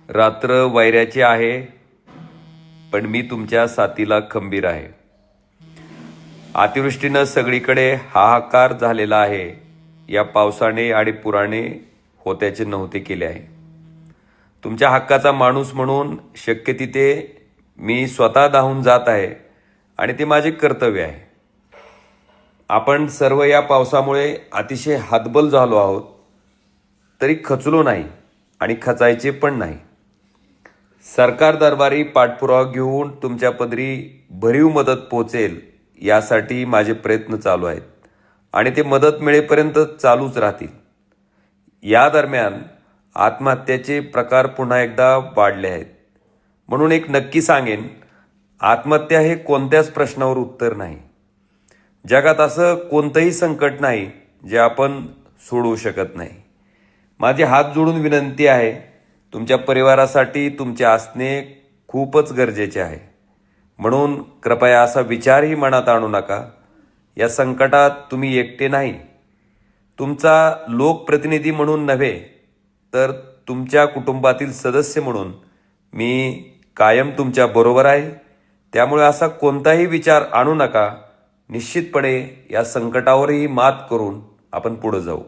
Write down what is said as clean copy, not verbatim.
रात्र वैऱ्याची आहे, पण मी तुमच्या साथीला खंबीर आहे. अतिवृष्टीनं सगळीकडे हाहाकार झालेला आहे. या पावसाने आणि पुराने होत्याचे नव्हते केले आहे. तुमच्या हक्काचा माणूस म्हणून शक्य तिथे मी स्वतः धावून जात आहे आणि ते माझे कर्तव्य आहे. आपण सर्व या पावसामुळे अतिशय हतबल झालो आहोत, तरी खचलो नाही आणि खचायचे पण नाही. सरकार दरबारी पाठपुरावा घेऊन तुमच्या पदरी भरीव मदत पोहोचेल यासाठी माझे प्रयत्न चालू आहेत आणि ते मदत मिळेपर्यंत चालूच राहतील. या दरम्यान आत्महत्येचे प्रकार पुन्हा एकदा वाढले आहेत. म्हणून एक नक्की सांगेन, आत्महत्या हे कोणत्याच प्रश्नावर उत्तर नाही. जगात असं कोणतंही संकट नाही जे आपण सोडवू शकत नाही. माझे हात जोडून विनंती आहे, तुमच्या परिवारासाठी तुमचे असणे खूपच गरजेचे आहे. म्हणून कृपया असा विचारही मनात आणू नका. या संकटात तुम्ही एकटे नाही. तुमचा लोकप्रतिनिधी म्हणून नव्हे, तर तुमच्या कुटुंबातील सदस्य म्हणून मी कायम तुमच्या बरोबर आहे. त्यामुळे असा कोणताही विचार आणू नका. निश्चितपणे या संकटावरही मात करून आपण पुढे जाऊ.